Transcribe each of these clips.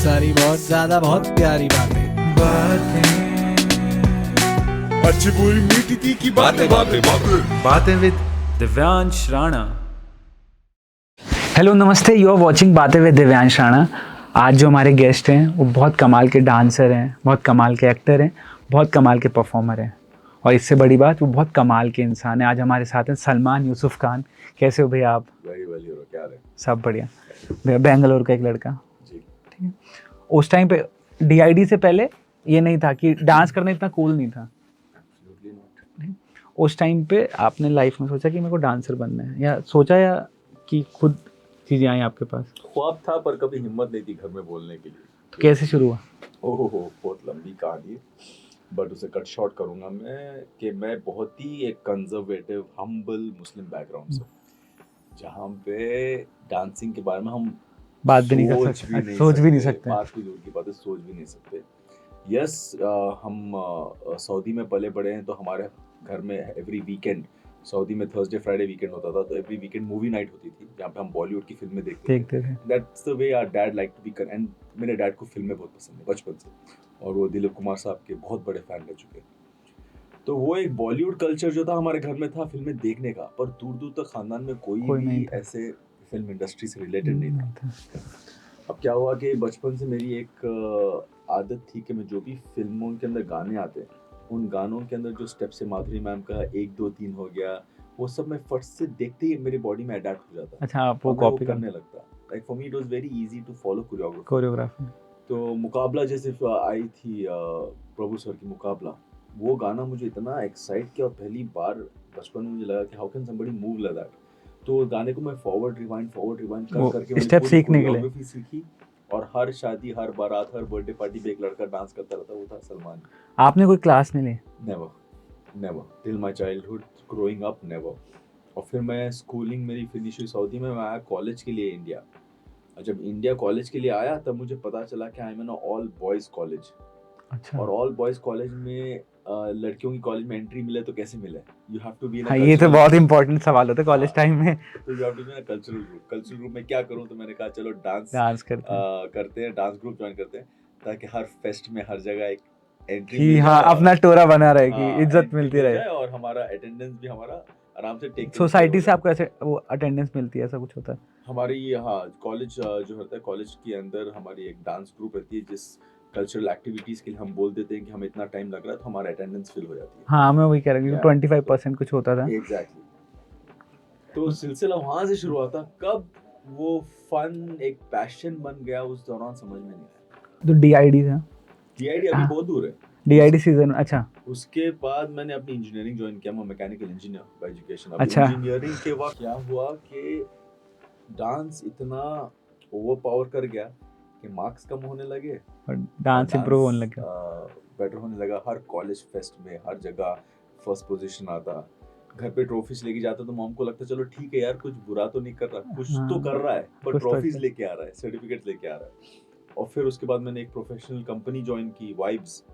सारी बहुत ज्यादा बहुत प्यारी बातें अच्छी बुरी मीठी तीखी बातें विद दिव्यांश राणा। हेलो नमस्ते, यू आर वॉचिंग बातें विद दिव्यांश राणा। आज जो हमारे गेस्ट हैं वो बहुत कमाल के डांसर हैं, बहुत कमाल के एक्टर हैं, बहुत कमाल के परफॉर्मर हैं और इससे बड़ी बात वो बहुत कमाल के इंसान हैं। आज हमारे साथ हैं सलमान यूसुफ खान। कैसे हो भैया आप? क्या है? सब बढ़िया भैया। बेंगलोर का एक लड़का, जी। ठीक है। उस टाइम पे DID से पहले ये नहीं था कि डांस करना इतना कूल नहीं था। उस टाइम पे आपने लाइफ में सोचा कि मेरे को डांसर बनना है, या सोचा या कि खुद चीज़ें आई आपके पास? ख्वाब था पर कभी हिम्मत नहीं थी घर में बोलने के लिए। तो कैसे शुरू हुआ? ओहो बहुत लंबी कहानी है, बट उसे कट शॉर्ट करूंगा मैं कि मैं बहुत ही एक कंजर्वेटिव हम्बल मुस्लिम बैकग्राउंड से, जहाँ पे डांसिंग के बारे में हम बात भी नहीं कर सकते, सोच भी नहीं सकते। बात की दूर की बात है, सोच भी नहीं सकते। यस, हम सऊदी में पले बड़े हैं, तो हमारे घर में एवरी वीकेंड, सऊदी में थर्सडे फ्राइडे वीकेंड होता था, तो एवरी वीकेंड मूवी नाइट होती थी जहाँ पे हम बॉलीवुड की फिल्में देखते थे। That's the way our dad like to be कर, एंड मेरे डैड को फिल्में बहुत पसंद है बचपन से, और वो दिलीप कुमार साहब के बहुत बड़े फैन रह चुके हैं। तो वो एक बॉलीवुड कल्चर जो था हमारे घर में था फिल्में देखने का, पर दूर दूर तक खानदान में कोई भी ऐसे फिल्म इंडस्ट्री से रिलेटेड नहीं था। अब क्या हुआ कि बचपन से मेरी एक आदत थी कि मैं जो भी फिल्मों के अंदर गाने आते हैं, उन गानों के अंदर जो स्टेप्स है, माधुरी मैम का 1 2 3 हो गया, वो सब मैं फट से देखते ही मेरी बॉडी में अडैप्ट हो जाता। अच्छा, आप वो कॉपी करने लगता। Like for me it was very easy to follow choreography. तो मुकाबला जैसे आई थी प्रभु सर की मुकाबला, वो गाना मुझे इतना एक्साइट किया, और पहली बार बचपन में मुझे लगा कि how can somebody move like that. तो गाने को मैं फॉरवर्ड रिवाइंड करके स्टेप सीखने के लिए सीखी, और हर शादी, हर बारात, हर बर्थडे पार्टी पे एक लड़का डांस करता रहता, वो था सलमान। आपने कोई क्लास नहीं ली? Never till my childhood, growing up, never. और फिर मैं स्कूलिंग मेरी फिनिश हुई सऊदी में, मैं आया कॉलेज के लिए इंडिया। और जब इंडिया कॉलेज के लिए आया तब मुझे पता चला कि I am in all boys college. अच्छा। और ऑल बॉयज़ कॉलेज में लड़कियों की कॉलेज में एंट्री मिले तो कैसे मिले? You have to be in a, ये तो बहुत इंपॉर्टेंट सवाल होता है कॉलेज टाइम में। तो you have to be in a cultural group में क्या करूं? तो मैंने कहा चलो डांस करते हैं, डांस ग्रुप ज्वाइन करते हैं, ताकि हर फेस्ट में हर जगह एक एंट्री मिल जाए, अपना टोरा बना रहे कि इज्जत मिलती रहे, और हमारा अटेंडेंस भी हमारा आराम से टेक। सोसाइटी से आपको ऐसे वो अटेंडेंस मिलती है, ऐसा कुछ होता है? हमारी कॉलेज जो होता है, कॉलेज के अंदर हमारी एक डांस ग्रुप रहती है, जिस कल्चरल एक्टिविटीज के लिए हम बोल देते हैं कि हमें इतना टाइम लग रहा है, तो हमारा अटेंडेंस फिल हो जाती है। हाँ, मैं वही कह रहा हूँ, 25% कुछ होता था। एग्जैक्टली। तो सिलसिला वहां से शुरू हुआ था। कब वो फन एक पैशन बन गया, उस दौरान समझ में नहीं आया। तो DID था? DID अभी बहुत दूर है। DID सीजन, अच्छा। उसके बाद मैंने अपनी इंजीनियरिंग ज्वाइन किया, मैं मैकेनिकल इंजीनियर बाय एजुकेशन। अच्छा। इंजीनियरिंग के वक्त क्या हुआ कि डांस इतना ओवरपावर कर गया कि मार्क्स कम होने लगे और डांस इंप्रूव होने लगा, बेटर होने लगा। हर कॉलेज फेस्ट में हर जगह फर्स्ट पोजीशन आता, घर पे ट्रॉफीज लेके जाता, तो मॉम को लगता चलो ठीक है यार, कुछ बुरा तो नहीं कर रहा, कुछ तो कर रहा है, पर ट्रॉफीज लेके आ रहा है, सर्टिफिकेट्स लेके आ रहा है। और फिर उसके बाद मैंने एक प्रोफेशनल कंपनी ज्वाइन की, वाइब्स,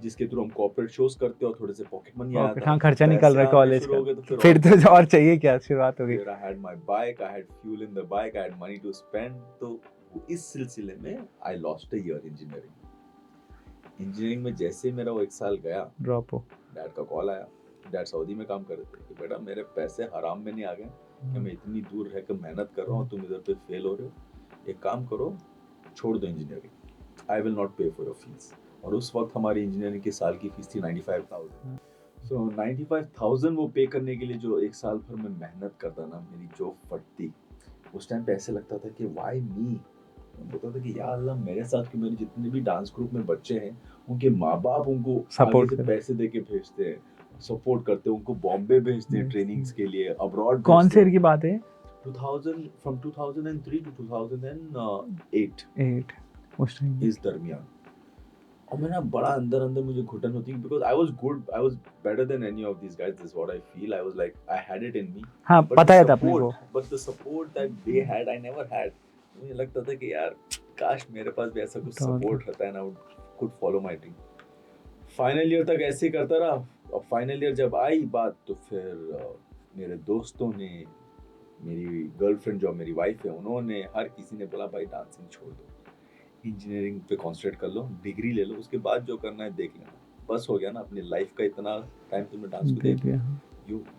जिसके थ्रू हम कॉर्पोरेट शोज करते और थोड़े से पॉकेट मनी आया था। खर्चा निकल रहा है कॉलेज का, फिर तो और चाहिए क्या, शुरुआत हो गई। I had my bike, I had fuel in the bike, I had money to spend। तो इस सिलसिले में I lost a year engineering में। जैसे मेरा वो 1 साल गया, ड्रॉप हो, डैड का कॉल आया। डैड सऊदी में काम कर रहे थे कि बेटा मेरे पैसे हराम में नहीं आ गए कि मैं इतनी दूर रहकर मेहनत कर रहा हूँ, तुम इधर पे फेल हो रहे हो, एक काम करो, छोड़ दो इंजीनियरिंग, आई विल नॉट पे फॉर योर फीस। और उस वक्त हमारी इंजीनियरिंग की साल की फीस थी 95,000। सो 95,000 वो पे करने के लिए जो 1 साल भर में मेहनत करता ना, मेरी जो फटती, उस टाइम पे ऐसे लगता था कि वाई मी। बोलता था कि या अल्लाह, मेरे साथ कि मेरे जितने भी डांस ग्रुप में बच्चे हैं, उनके माँ बाप उनको आगे से पैसे दे के भेजते हैं, सपोर्ट करते हैं, उनको बॉम्बे भेजते हैं ट्रेनिंग्स के लिए, अब्रॉड। कौन से ईयर की बात है? 2000 from 2003 to 2008 उस टाइम इस दरमियान। और मैं ना बड़ा अंदर अंदर मुझे घुटन होती, because I was good, I was better than any of these guys, this what I feel. I was like I had it in me. हाँ, पता है अपने को, but the support that they had I never had. मुझे लगता था कि यार काश मेरे पास भी ऐसा कुछ सपोर्ट रहता है ना, could follow my dream. Final year तक ऐसे ही करता रहा। अब फाइनल ईयर जब आई बात, तो फिर मेरे दोस्तों ने, मेरी गर्लफ्रेंड जो मेरी वाइफ है, उन्होंने, हर किसी ने बोला भाई डांसिंग छोड़ दो। इंजीनियरिंग पे कॉन्सेंट्रेट कर लो, डिग्री ले लो, उसके बाद जो करना है देख लेना, बस हो गया ना। अपनी लाइफ का इतना टाइम तुमने डांस को दे दे दिया।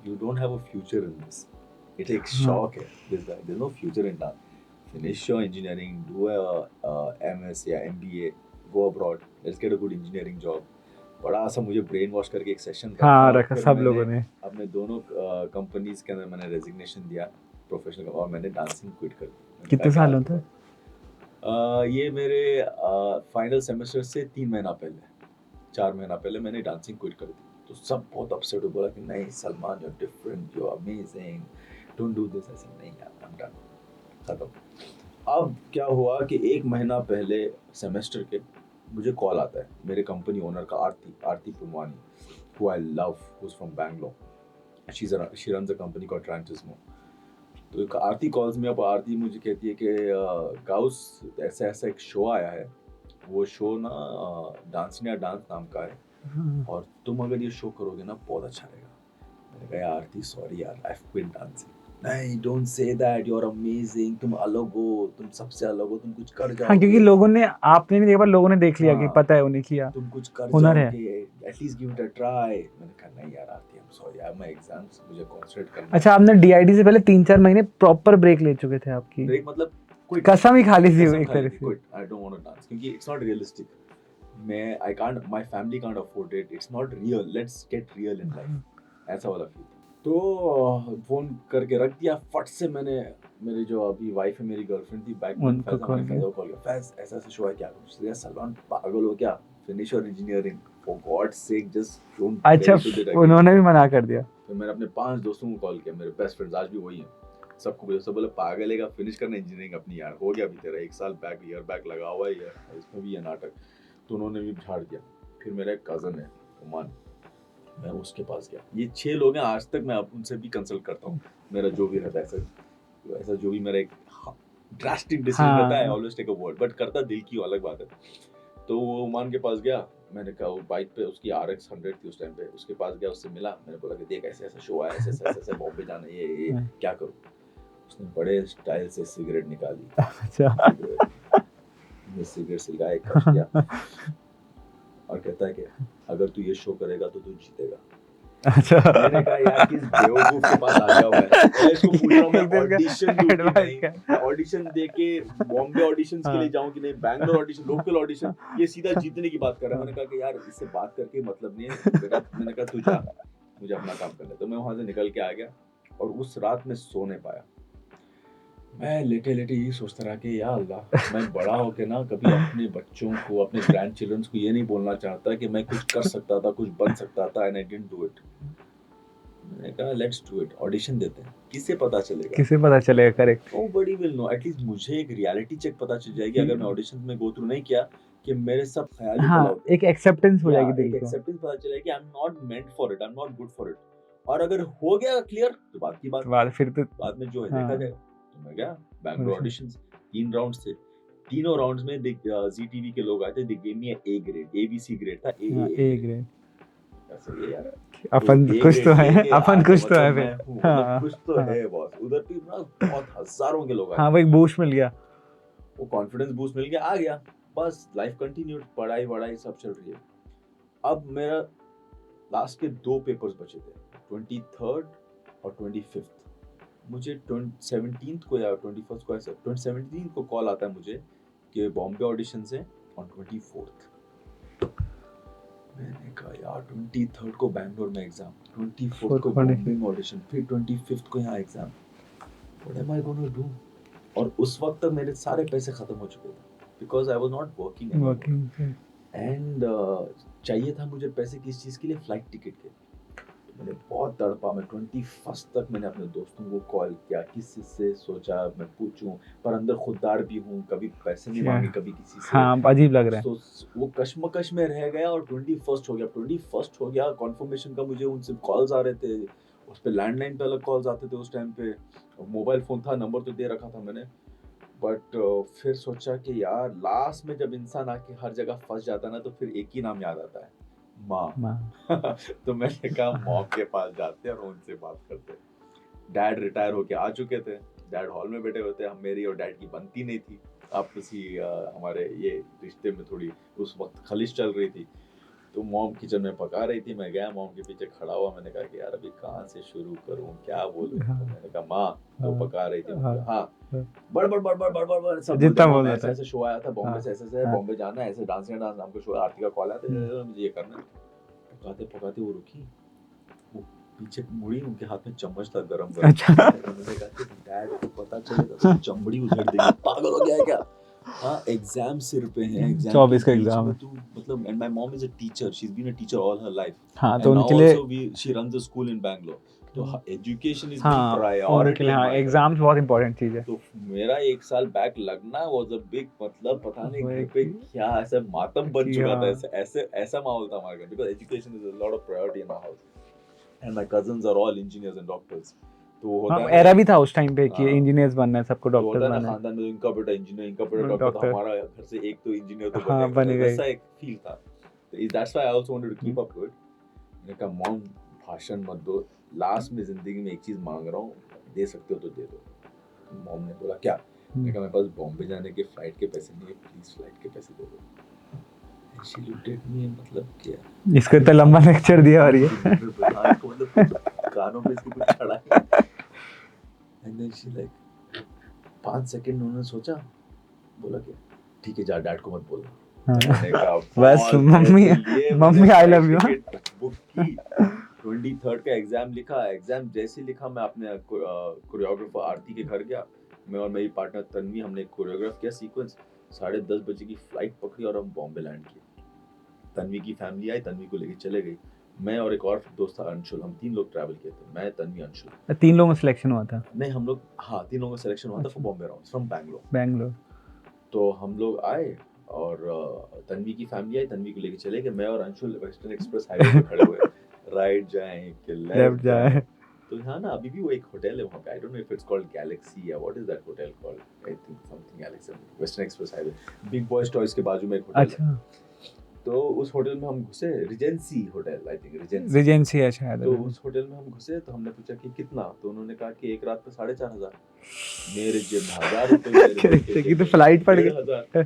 you don't have a future in this. It एक हाँ। शौक है, there's no future in that. Finish your engineering, do a MS या MBA, go abroad, let's get a good engineering job. बड़ा सा मुझे ब्रेन वॉश करके एक सेशन था। हाँ और रखा फिर सब मैंने लोगों ने। अपने दोनों कंपनीज के अंदर मैंने रेजिग्नेशन दिया प्रोफेशनल, और मैंने डांसिंग क्विट कर दी। मैंने कितने कहा साल कि होते हैं? ये मेरे फाइनल सेमेस्टर से 3 महीना पहले, 4 महीना पहले मैंने डांसिंग क्विट कर दी। तो सब बहुत अपसेट हो, बोला कि नहीं Salman, you are different, you are amazing, don't do this. ऐसे नहीं यार, आई एम डन, खत्म। अब क्या हुआ कि 1 महीना पहले सेमेस्टर के मुझे कॉल आता है मेरे कंपनी ओनर का, Aarti Punwani, who I love, who is from Bangalore, she runs a company called ट्रांटिस्मो। तो एक आरती कॉल्स में, अब आरती मुझे कहती है कि गाउस ऐसा ऐसा एक शो आया है, वो शो ना डांस इंडिया डांस नाम का है, और तुम अगर ये शो करोगे ना बहुत अच्छा रहेगा। मैंने कहा यार आरती सॉरी यार, आई क्विट डांसिंग। नहीं, don't say that, you are amazing, तुम अलग हो, तुम सबसे अलग हो, तुम कुछ कर जाओगे। हाँ क्योंकि लोगों ने, आपने नहीं देखा पर लोगों ने देख लिया कि हाँ। पता है उन्हें किया, तुम कुछ कर हुनर है। जाओगे, at least give it a try. मैंने कहा नहीं यार Aarti, I am sorry, I have my exams, मुझे कंसंट्रेट करना है। अच्छा आपने DID से पहले 3-4 महीने प्रॉपर ब्रेक ले चुके थे आपकी, ब्रेक मतलब quit, कसम ही खा ली थी कसम एक खा ली तरह थी, से। quit, I don't want to dance, क्योंकि it's not realistic. I can't, my family can't afford it, it's not real, let's get real in life, ऐसा वाला फील। तो फोन करके रख दिया फट से। मैंने, मेरी जो अभी वाइफ है, मेरी गर्लफ्रेंड थी बैक में, उनको call किया। कॉल किया, फैज ऐसा ऐसा शो है, क्या करूं? यार सलमान पागल हो क्या, finish your engineering, for God sake just don't. अच्छा उन्होंने भी मना कर दिया। तो मैंने अपने 5 दोस्तों को कॉल किया, मेरे बेस्ट फ्रेंड्स आज भी वही हैं, सबको बोले, सब बोले पागल है का, फिनिश करना इंजीनियरिंग अपनी यार, हो गया अभी तेरा 1 साल बैक, ईयर बैक लगा हुआ है यार, इसमें भी ये नाटक। तो उन्होंने भी झाड़ दिया। फिर मेरा एक कज़न है उमान, मैं उसके पास गया। ये 6 लोग हैं, आज तक मैं उनसे भी कंसल्ट करता हूँ, मेरा जो भी रहता है ऐसा जो भी मेरा एक ड्रास्टिक डिसीजन हाँ। रहता है, always take a word, but करता दिल की अलग बात है। तो वो उमान के पास गया, मैंने कहा, वो बाइक पे उसकी RX 100 थी उस टाइम पे, उसके पास गया, उससे मिला, मैंने बोला कि देख ऐसे ऐसा शो आया, ऐसे ऐसे बॉम्बे जाना है, ये क्या करूँ? उसने बड़े स्टाइल से सिगरेट निकाली, अच्छा सिगरेट सिलगाए, कश किया, और कहता है कि अगर तू ये शो करेगा तो तू जीतेगा। अच्छा मैंने कहा यार किस बेवकूफ के पास आ गया हुआ है, मैं इसको पूछ रहा हूँ मैं ऑडिशन दूं कि नहीं, ऑडिशन दे के बॉम्बे ऑडिशंस के लिए जाऊं कि नहीं, बैंगलोर ऑडिशन, लोकल ऑडिशन, ये सीधा जीतने की बात कर रहा है। मैंने कहा कि यार इससे बात करके मतलब नहीं है बेटा, मैंने कहा तू जा, मुझे अपना काम करना है। तो मैं वहां से निकल के आ गया, और उस रात में सो नहीं पाया। मैं लेटे लेटे यही सोचता रहा कि या अल्लाह, मैं बड़ा होके ना कभी अपने बच्चों को, अपने ग्रैंड चिल्ड्रंस को ये नहीं बोलना चाहता कि मैं कुछ कर सकता था, कुछ बन सकता था, and I didn't do it. मैंने कहा लेट्स डू इट, ऑडिशन देते हैं, किसे पता चलेगा, किसे पता चलेगा, correct. Nobody will know, at least मुझे एक रियलिटी चेक पता चल जाएगी अगर मैं ऑडिशन में गो थ्रू नहीं किया, कि मेरे सब ख्याल ही हाँ फैलाव थे। एक एक्सेप्टेंस हो जाएगी एक दिल को। एक्सेप्टेंस पता चलेगा कि आई am not meant for it, I am not good for it. और अगर हो गया क्लियर तो बात की बात, बाद फिर तो बाद में जो है हाँ। देखा जाएगा। तो मैं गया बैंगलोर ऑडिशंस, 3 राउंड्स थे, तीनों राउंड्स में जी टीवी के लोग आए थे, they gave me A grade, ABC grade था, ए ग्रेड। ऐसे ये यार अपन तो A कुछ तो grade है, लेके अपन आगे कुछ तो मतलब है मैं फिर। हूँ, हाँ, मतलब कुछ तो हाँ। है बॉस। उधर भी ना बहुत हजारों के लोग आए, हाँ वो एक बूस्ट मिल गया। वो कॉन्फिडेंस बूस्ट मिल गया, आ गया, बस लाइफ कंटिन्यूड, पढ़ाई वढ़ाई सब चल रही है। अब मेरा लास्ट के 2 पेपर्स बचे थे, 23rd और 25th। मुझे 17th को या 21st को, ऐसा 17th को कॉल आता है मुझे कि बॉम्बे ऑडिशन से ऑन 24th। मैंने कहा यार 23rd को बैंगलोर में एग्जाम, 24th को बॉम्बे में ऑडिशन, फिर 25th को यहाँ exam, what am I gonna do? और उस वक्त तक मेरे सारे पैसे खत्म हो चुके थे, because I was not working and चाहिए था मुझे पैसे किस चीज़ के लिए, फ्लाइट टिकट के। तो मैंने बहुत तड़पा, मैं 21st तक मैंने अपने दोस्तों को कॉल किया, किसी से सोचा मैं पूछूं, पर अंदर खुददार भी हूँ, कभी पैसे नहीं मांगे कभी किसी से। हाँ अजीब लग रहा है। तो वो कश्मकश में रह गया, और 21st हो गया, 21st हो गया, कॉन्फर्मेशन का मुझे उनसे कॉल्स आ रहे थे, उस पे लैंडलाइन पे अलग कॉल्स आते थे उस टाइम पे, मोबाइल फ़ोन था, नंबर तो दे रखा था मैंने, बट फिर सोचा कि यार लास्ट में जब इंसान आके हर जगह फंस जाता है ना, तो फिर एक ही नाम याद आता है, माँ। तो मैंने कहा मॉम के पास जाते हैं और उनसे बात करते। डैड रिटायर होके आ चुके थे, डैड हॉल में बैठे हुए थे, हम मेरी और डैड की बनती नहीं थी आपसी हमारे ये रिश्ते में थोड़ी उस वक्त खलिश चल रही थी। तो मॉम किचन में पका रही थी, मैं गया मॉम के पीछे खड़ा हुआ, मैंने कहा कि यार अभी कहाँ से शुरू करूँ, क्या बोलूँ। तो मैंने कहा माँ तो पका रही थी, हाँ बड़ बड़ बड़ बड़ बड़ बड़ बड़ सब जितना बोलते, बोलना ऐसे था। ऐसे शो आया था बॉम्बे हाँ, से, ऐसे ऐसे हाँ। बॉम्बे जाना है, ऐसे डांस नाम का शो, आरती का कॉल आया था, मुझे ये करना है। पकाते पकाते वो रुकी, वो पीछे मुड़ी, उनके हाथ में चम्मच था गरम गरम। अच्छा। मैंने कहा कि डैड को पता चलेगा तो चमड़ी उधेड़ देगी, पागल हो गया है क्या। हाँ एग्जाम सिर पे है, एग्जाम 24 का एग्जाम है। तू मतलब, and my mom is a teacher, she is been a teacher all her life, हाँ एंड तो नाउ उनके लिए, also she runs a school in Bangalore, तो एजुकेशन इज दी हाँ उनके प्रायोरिटी लिए, इन हाँ माय। एग्जाम्स बहुत इंपॉर्टेंट चीज़ है। तो मेरा 1 साल बैक लगना वाज अ बिग, मतलब पता नहीं वो घर एक पे क्या ऐसा मातम बन कि चुका था, हाँ। ऐसे ऐसे ऐसा माहौल था हमारे घर, because education is a lot of priority in my house, and my cousins are all engineers and doctors. तो होता हाँ है ना एरा एक, भी था उस टाइम पे कि हाँ, इंजीनियर्स बनना है, सबको तो होता डॉक्टर्स है ना बनना खानदान में, इनका बेटा इंजीनियर, इनका बेटा है, डॉक्टर, तो डॉक्टर। हमारा घर से एक तो इंजीनियर तो हाँ बनेगा, बनेगा ही। वैसा एक फील था। तो that's why I also wanted to keep up to it. मैंने कहा मॉम भाषण मत दो, लास्ट में जिंदगी में एक चीज मांग रहा हूँ, दे सकते हो तो दे दो। मॉम ने बोला क्या, मैंने कहा मेरे पास बॉम्बे जाने के फ्लाइट के पैसे नहीं है, प्लीज फ्लाइट के पैसे दे दो। शी लुक्ड एट मी, मतलब क्या इसको इतना लंबा लेक्चर दिया और ये हाँ, इसको मतलब कुछ कानों पे इसके कुछ चढ़ा है। And then she like 5 second उन्होंने सोचा, बोला क्या, ठीक है जा डैड को मत बोलना। मैंने कहा बस "Balls, मम्मी, तेरे लिए मम्मी मैंने I flight love you. Ticket book की, 23rd का एग्जाम लिखा, एग्जाम जैसे ही लिखा मैं अपने कोरियोग्राफर आरती के घर गया, मैं और मेरी पार्टनर तन्वी, हमने कोरियोग्राफ किया सीक्वेंस, 10:30 बजे की फ्लाइट पकड़ी और हम बॉम्बे लैंड किए। तन्वी की फैमिली आई, तन्वी को लेके चले गई, मैं और एक और दोस्त था अंशुल, हम 3 लोग ट्रैवल किए थे, मैं तन्वी अंशुल। 3 लोगों का सिलेक्शन हुआ था नहीं हम लोग, हाँ 3 लोगों का सिलेक्शन हुआ था for Bombay rounds from Bangalore. Bangalore. तो हम लोग आए और तन्वी की फैमिली आई, तन्वी को लेके चले गए, मैं और अंशुल वेस्टर्न एक्सप्रेस हाईवे पे खड़े हुए, राइट जाएं कि लेफ्ट जाएं। तो यहाँ ना अभी भी वो एक होटल है वहाँ पे, I don't know if it's called galaxy या what is that hotel called, I think something galaxy, western express highway, big boys toys के बाजू में एक होटल है। अच्छा तो उस होटल में हम घुसे, Regency hotel, I think Regency. Regency है शायद। तो उस होटल में हम घुसे तो हमने पूछा कि कितना, तो उन्होंने कहा कि एक रात का 4,500। मेरे जेब में 1,000 रुपए, मेरे बेटे की जेब तो में फ्लाइट पड़ 1,500। गई।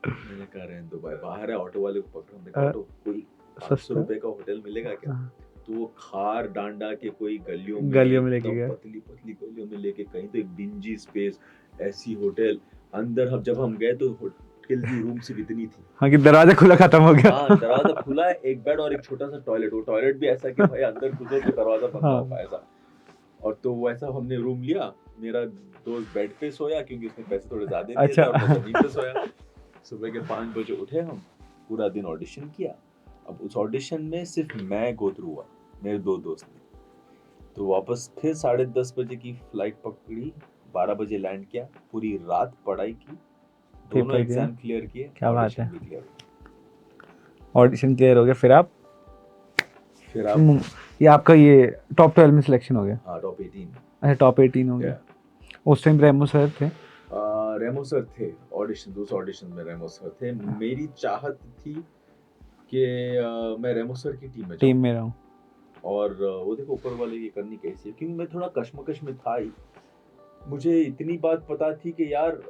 मैंने कहा रहने दो भाई, बाहर है, ऑटो वाले को पकड़ो, हमने कहा ऑटो कोई 500 सस्ता। रुपए का होटल मिलेगा क्या। हाँ, तो वो खार डांडा के कोई गलियों में लेके एकदम गए। पतली पतली गलियों में लेके, कहीं तो एक डिंजी स्पेस, ऐसी होटल अंदर। हम जब हम गए तो होटल की रूम सिर्फ इतनी थी, हाँ कि दरवाजा खुला खत्म हो गया। हाँ दरवाजा खुला है, एक बेड और एक छोटा सा टॉयलेट, वो टॉयलेट भी ऐसा कि भाई अंदर घुसो तो दरवाजा बंद ना हो पाए ऐसा। और तो वैसा हमने रूम लिया, मेरा दोस्त बेड पे सोया क्योंकि उसने पैसे थोड़े ज्यादा दिए थे, अच्छा। और मैं जमीन पे सोया। सुबह के 5 बजे उठे हम, पूरा दिन ऑडिशन किया। अब उस ऑडिशन में सिर्फ मैं गो थ्रू हुआ, मेरे 2 दोस्त ने। तो वापस फिर 10:30 बजे की फ्लाइट पकड़ी, 12 बजे लैंड किया, पूरी रात पढ़ाई की, दोनों पेपर दिया। एग्जाम क्लियर किए, क्या बात ऑडिशन है। भी क्लियर। ऑडिशन क्लियर हो गया, फिर आप फिर आप, ये आपका ये टॉप 12 में सिलेक्शन हो गया। हाँ टॉप 18। अच्छा टॉप 18 हो गया। उस टाइम रेमो सर थे। रेमो सर थे, ऑडिशन, दूसरे ऑडिशन में रेमो सर थे। मेरी चाहत थी कि मैं रेमो सर की टीम में टीम जाऊं, में रहूं। और वो देखो ऊपर वाले ये करनी कैसी है, क्योंकि मैं थोड़ा कश्मकश में था ही। मुझे इतनी बात पता थी कि यार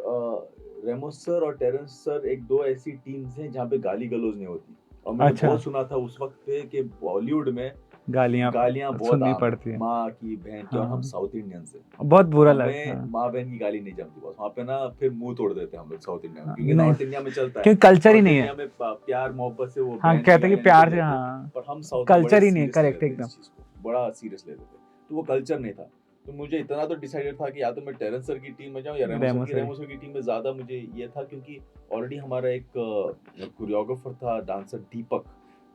रेमो सर और टेरेंस सर एक दो ऐसी टीम्स हैं जहाँ पे गाली गलौज नहीं होती, और मैंने अच्छा। बहुत सुना था उस वक्त पे कि बॉलीवुड में गालियाँ बहुत सुननी आम पड़ती है, है। माँ की बहन की, और हम हाँ। साउथ इंडियन से, बहुत बुरा लगता हमें है। माँ बहन की गाली नहीं जमती बस, वहाँ पे ना फिर मुंह तोड़ देते हैं हम लोग साउथ इंडिया में, हाँ, क्योंकि नहीं, नॉर्थ इंडिया में चलता है, क्योंकि कल्चर ही नॉर्थ नहीं इंडिया है। में प्यार मोहब्बत से वो हाँ बहन की कहते हैं कि गालियाँ प्यार निकल से, जाती है, हाँ पर हम साउथ में बड़े कल्चर ही नहीं है, सीरियसली करेक्ट लेते हैं एकदम। इस चीज को, बड़ा सीरियस लेते थे। तो वो कल्चर नहीं था। तो मुझे इतना तो डिसाइडेड था कि या तो मैं टेरेंस सर की टीम में जाऊं या रेमो सर की टीम में। ज्यादा मुझे ये था क्योंकि ऑलरेडी हमारा एक कोरियोग्राफर था, डांसर दीपक,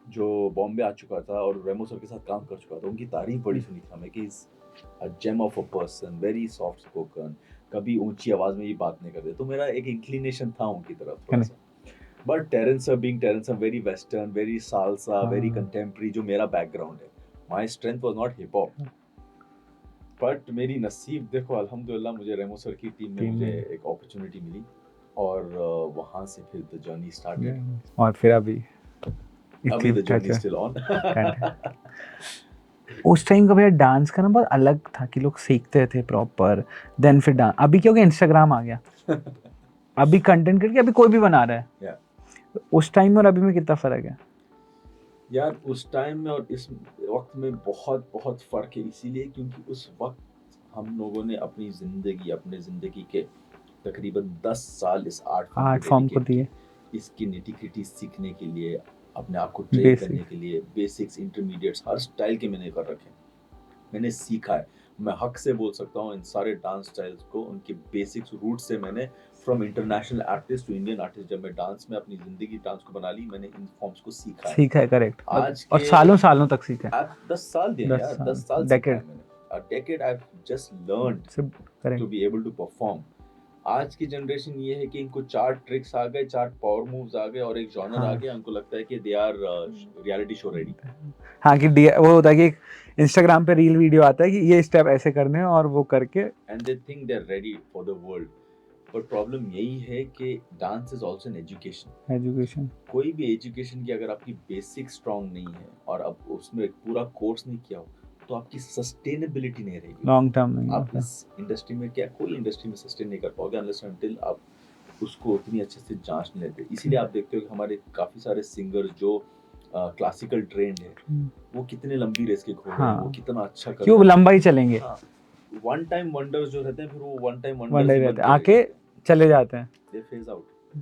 जो बॉम्बे आ चुका था और रेमो सर के साथ काम कर चुका था। उनकी तारीफ बड़ी सुनी थी हमें कि a gem of a person, very soft spoken, कभी ऊंची आवाज में भी बात नहीं करते। तो मेरा एक इंक्लिनेशन था उनकी तरफ थोड़ा सा। But Terence sir being Terence sir, very western, very salsa, very contemporary, जो मेरा बैकग्राउंड है, my strength was not hip hop. But मेरी नसीब देखो, अल्हम्दुलिल्लाह मुझे रेमो सर की टीम में मुझे एक अपॉर्चुनिटी मिली, और वहां से फिर द जर्नी स्टार्टेड, और फिर अभी द जर्नी स्टिल ऑन। उस टाइम का भैया डांस का ना बहुत अलग था कि लोग सीखते थे प्रॉपर, देन फिर डांस। अभी क्योंकि इंस्टाग्राम आ गया, अभी कंटेंट करके अभी कोई भी बना रहा है। Yeah. उस टाइम में और अभी में कितना फर्क है? यार उस टाइम में और इस वक्त में बहुत बहुत फ़र्क है, इसीलिए क्योंकि उस वक्त हम लोगों ने अपनी ज़िंदगी के तकरीबन 10 साल इस आर्ट आर्ट फॉर्म को दिए, इसकी निटी-ग्रिटी सीखने के लिए, अपने आप को ट्रेन करने बेसिक। के लिए, बेसिक्स, इंटरमीडिएट्स, हर स्टाइल के मैंने कर रखे हैं। मैंने सीखा है। मैं हक से बोल सकता हूँ इन सारे डांस स्टाइल्स को, उनके बेसिक्स रूट से मैंने from international artist to Indian artist, जब मैं डांस में अपनी ज़िंदगी डांस को बना ली, मैंने इन फॉर्म्स को सीखा है। सीखा है, करेक्ट। आज और के सालों तक सीखा है। आप 10 साल दिए 10 यार, साल, 10 साल सीखा है decade। मैंने। A decade I've just learned सब to correct. be able to perform। आज की जनरेशन ये है कि इनको 4 ट्रिक्स आ गए, 4 पावर मूव्स आ गए और एक जॉनर आ हाँ। गया, उनको लगता है कि they are reality show ready. हाँ कि वो होता है कि इंस्टाग्राम पे रील वीडियो आता है कि ये स्टेप ऐसे करने हैं और वो करके and they think they are ready for the world. पर प्रॉब्लम यही है कि dance is also an education. Education. कोई भी एजुकेशन की अगर आपकी बेसिक स्ट्रांग नहीं है और अब उसमें एक पूरा कोर्स नहीं किया हो, तो आपकी सस्टेनेबिलिटी नहीं रहेगी। लॉन्ग टर्म नहीं आप होता। इस इंडस्ट्री में कोई इंडस्ट्री में सस्टेन नहीं कर पाओगे अनलेस अनटिल आप उसको उतनी अच्छे से जांच नहीं लेते। इसीलिए आप देखते हो कि हमारे काफी सारे सिंगर्स जो क्लासिकल ट्रेंड है, वो कितने लंबी रेस के घोड़े हैं, वो कितना अच्छा कर क्यों लंबा ही चलेंगे। वन टाइम वंडर्स जो रहते हैं, फिर वो one time one wonders day रहते हैं, आके चले जाते हैं। दे फेज आउट।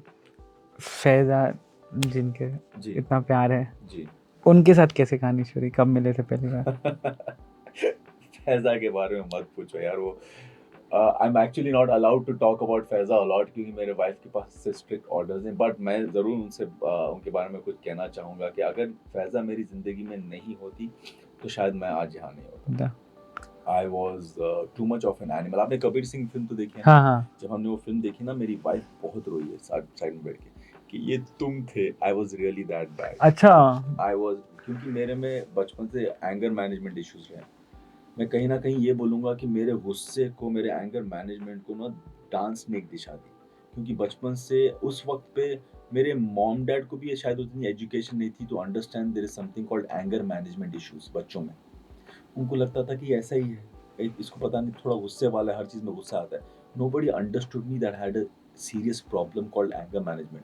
फैजा जिनके जी इतना प्यार है, जी। उनके साथ कैसे कहानी शुरू हुई, कब मिले थे पहली बार? फैजा के बारे में मत पूछो यार, वो I am actually not allowed to talk about Faiza a lot, क्योंकि मेरे वाइफ के पास से स्ट्रिक्ट ऑर्डर्स हैं। बट मैं ज़रूर उनसे उनके बारे में कुछ कहना चाहूँगा कि अगर फैजा मेरी ज़िंदगी में नहीं होती तो शायद मैं आज यहाँ नहीं होता। I was too much of an animal. आपने कबीर सिंह फिल्म तो देखी है? हाँ हाँ। जब हमने वो फिल्म देखी ना, मेरी वाइफ बहुत रोई है साइड में बैठ के कि ये तुम थे। I was really that bad. अच्छा। आई वॉज, क्योंकि मेरे में बचपन से एंगर मैनेजमेंट इश्यूज रहे। मैं कहीं ना कहीं ये बोलूँगा कि मेरे गुस्से को, मेरे एंगर मैनेजमेंट को ना डांस ने एक दिशा दी, क्योंकि बचपन से उस वक्त पे मेरे मॉम डैड को भी शायद उतनी एजुकेशन नहीं थी to understand there is something called anger management issues बच्चों में। उनको लगता था कि ऐसा ही है, इसको पता नहीं, थोड़ा गुस्से वाला है, हर चीज़ में गुस्सा आता है। Nobody understood me that had a serious problem called anger management.